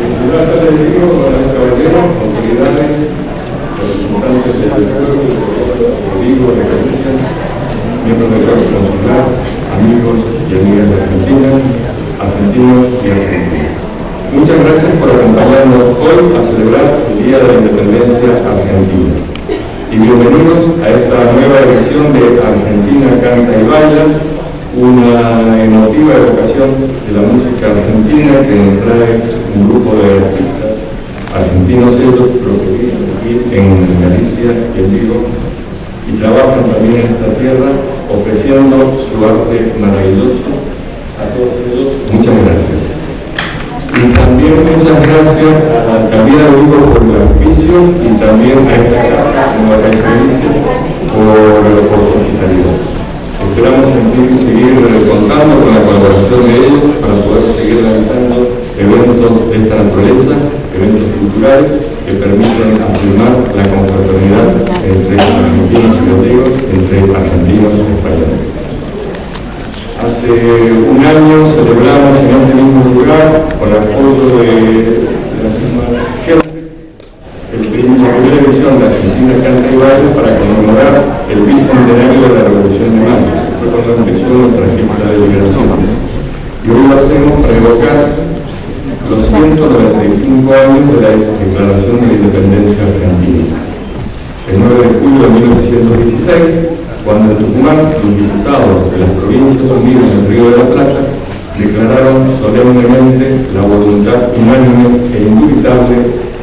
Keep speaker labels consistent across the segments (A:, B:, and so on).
A: Buenas tardes, caballeros, autoridades, representantes del pueblo, amigos de Galicia, miembros del cuerpo consular, amigos y amigas de Argentina, argentinos y argentinas. Muchas gracias por acompañarnos hoy a celebrar el Día de la Independencia Argentina. Y bienvenidos a esta nueva edición de Argentina Canta y Baila, una emotiva evocación de la música argentina que nos trae un grupo de artistas argentinos ellos, pero que viven aquí en Galicia y en Vigo, y trabajan también en esta tierra ofreciendo su arte maravilloso. A todos ellos, muchas gracias. Y también muchas gracias a la alcaldía de Vigo por el auspicio y también a esta casa, como la Galicia, por su hospitalidad. Esperamos seguir contando con la colaboración de ellos para poder seguir realizando eventos de esta naturaleza, eventos culturales que permiten afirmar la confraternidad entre argentinos y gallegos, entre argentinos y españoles. Hace un año celebramos en este mismo lugar, con el apoyo de la misma gente, la primera edición de Argentina Canta y Baila para conmemorar el bicentenario de la Revolución de Mayo. Fue cuando empezó nuestra gesta de liberación. Y hoy lo hacemos para evocar los 195 años de la Declaración de la Independencia Argentina. El 9 de julio de 1916, cuando en Tucumán los diputados de las provincias unidas del Río de la Plata declararon solemnemente la voluntad unánime e indubitable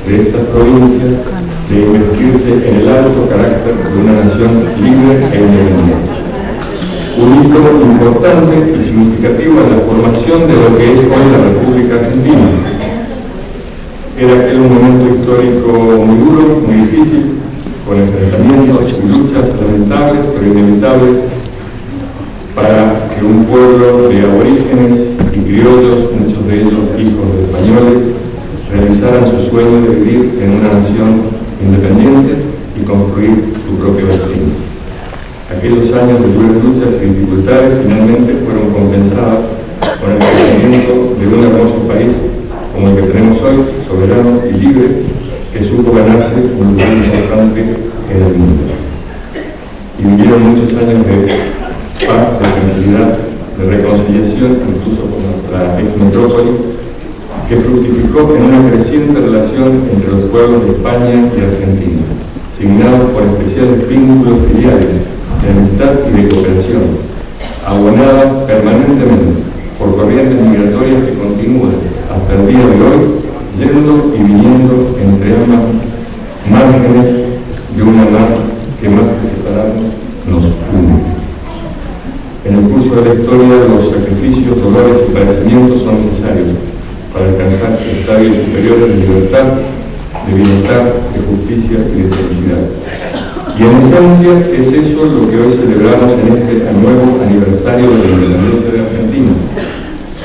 A: de estas provincias de investirse en el alto carácter de una nación libre e independiente. Un hito importante y significativo en la formación de lo que es hoy la República Argentina. Era aquel un momento histórico muy duro, muy difícil, con enfrentamientos y luchas lamentables pero inevitables para que un pueblo de aborígenes y criollos, muchos de ellos hijos de españoles, realizaran su sueño de vivir en una nación independiente y construir su propio destino. Aquellos años de duras luchas y dificultades finalmente fueron compensadas con el crecimiento de un hermoso país como el que tenemos hoy, soberano y libre, que supo ganarse un lugar importante en el mundo. Y vivieron muchos años de paz, de tranquilidad, de reconciliación, incluso con nuestra ex metrópoli, que fructificó en una creciente relación entre los pueblos de España y Argentina, signados por especiales vínculos filiales de amistad y de cooperación, abonada permanentemente por corrientes migratorias que continúan hasta el día de hoy, yendo y viniendo entre ambas márgenes de una mar que más que separarnos nos une. En el curso de la historia, los sacrificios, dolores y padecimientos son necesarios para alcanzar estadios superiores de libertad, de bienestar, de justicia y de felicidad. Y en esencia es eso lo que hoy celebramos en este nuevo aniversario de la independencia de Argentina,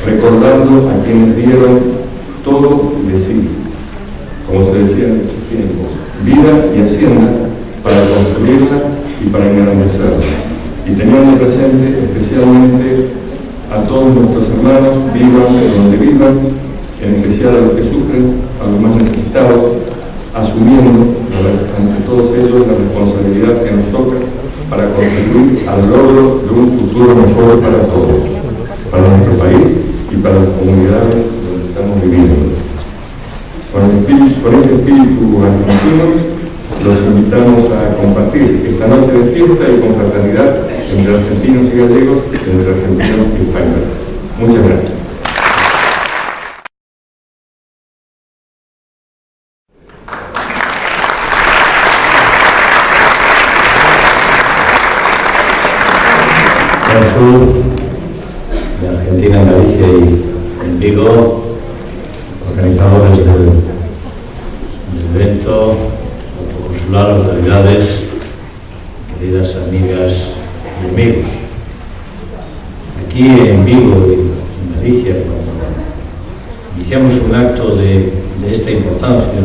A: recordando a quienes dieron todo de sí, como se decía en esos tiempos, vida y hacienda para construirla y para engrandecerla. Y teniendo presente especialmente a todos nuestros hermanos, vivan donde vivan, en especial a los que sufren, a los más necesitados, asumiendo ante todos ellos la responsabilidad que nos toca para contribuir al logro de un futuro mejor para todos, para nuestro país y para las comunidades donde estamos viviendo. Con ese espíritu argentino, los invitamos a compartir esta noche de fiesta y confraternidad entre argentinos y gallegos, entre argentinos y españoles. Muchas gracias.
B: De Argentina, en Galicia y en Vigo, organizadores del evento, consular, autoridades, queridas amigas y amigos. Aquí en Vigo y en Galicia, cuando iniciamos un acto de esta importancia,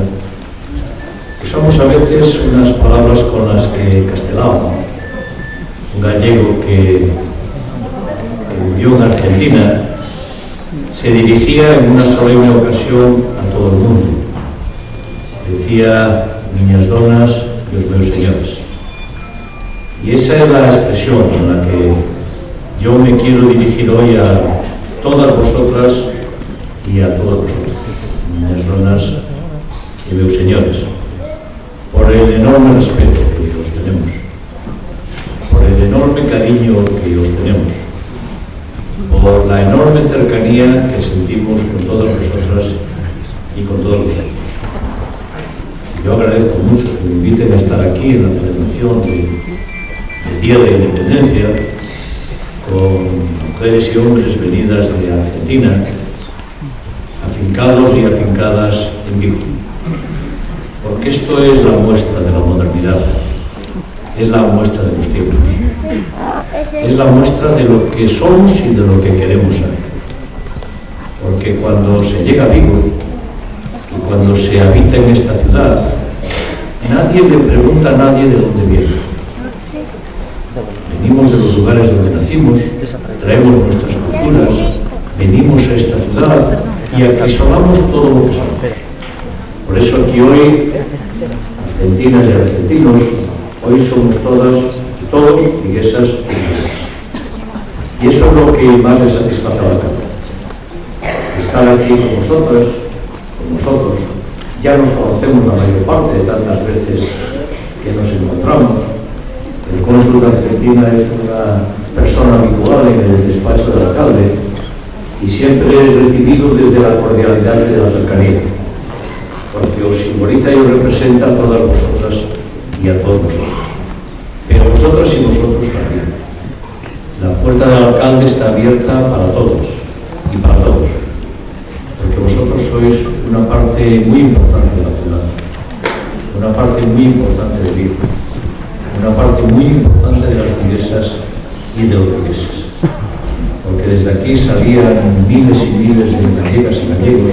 B: usamos a veces unas palabras con las que Castelao, un gallego que vivió en Argentina, se dirigía en una solemne ocasión a todo el mundo. Decía miñas donas y os meus señores. Y esa es la expresión en la que yo me quiero dirigir hoy a todas vosotras y a todos vosotros, miñas donas y meus señores, por el enorme respeto que os tenemos, por el enorme cariño que os tenemos, por la enorme cercanía que sentimos con todas vosotras y con todos vosotros. Yo agradezco mucho que me inviten a estar aquí en la celebración del Día de la Independencia con mujeres y hombres venidas de Argentina, afincados y afincadas en Vigo. Porque esto es la muestra de la modernidad, es la muestra de los tiempos, es la muestra de lo que somos y de lo que queremos ser. Porque cuando se llega a Vigo y cuando se habita en esta ciudad, nadie le pregunta a nadie de dónde viene. Venimos de los lugares donde nacimos, traemos nuestras culturas, venimos a esta ciudad y acrisolamos todo lo que somos. Por eso aquí hoy, argentinas y argentinos, hoy somos todos viguesas y viguesas. Y eso es lo que más les satisface a la casa. Estar aquí con vosotras, con nosotros, ya nos conocemos la mayor parte de tantas veces que nos encontramos. El cónsul de Argentina es una persona habitual en el despacho del alcalde y siempre es recibido desde la cordialidad y de la cercanía, porque os simboliza y os representa a todas vosotras y a todos nosotros. Pero vosotras y vosotros también. La puerta del alcalde está abierta para todos y para todos, porque vosotros sois una parte muy importante de la ciudad, una parte muy importante de Vigo, una parte muy importante de las viguesas y de los vigueses. Porque desde aquí salían miles y miles de gallegas y gallegos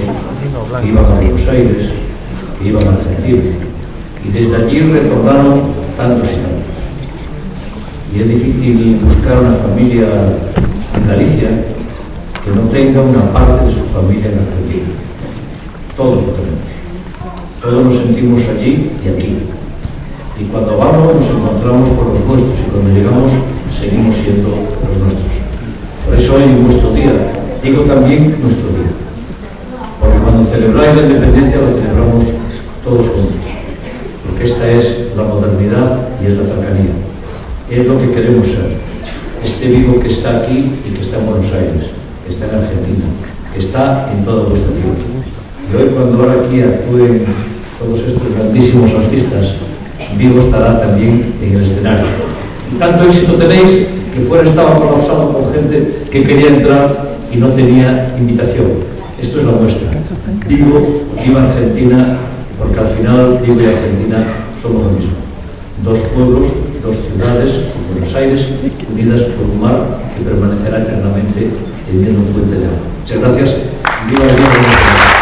B: que iban a Buenos Aires, que iban a Argentina, y desde allí retornaron tantos y tantos. Y es difícil buscar una familia en Galicia que no tenga una parte de su familia en Argentina. Todos lo tenemos. Todos nos sentimos allí y aquí. Y cuando vamos nos encontramos con los nuestros y cuando llegamos seguimos siendo los nuestros. Por eso hoy en vuestro día, digo también nuestro día. Porque cuando celebráis la independencia la celebramos todos juntos. Porque esta es la modernidad y es la cercanía. Es lo que queremos ser. Este Vigo que está aquí y que está en Buenos Aires, que está en Argentina, que está en toda vuestra tierra. Y hoy cuando ahora aquí actúen todos estos grandísimos artistas, Vigo estará también en el escenario. Y tanto éxito tenéis que fuera estaba colapsado con gente que quería entrar y no tenía invitación. Esto es la muestra. Vigo, viva Argentina, porque al final Vigo y Argentina somos lo mismo. Dos pueblos, dos ciudades, Buenos Aires, unidas por un mar que permanecerá eternamente teniendo un puente de agua. Muchas gracias. Viva Vigo.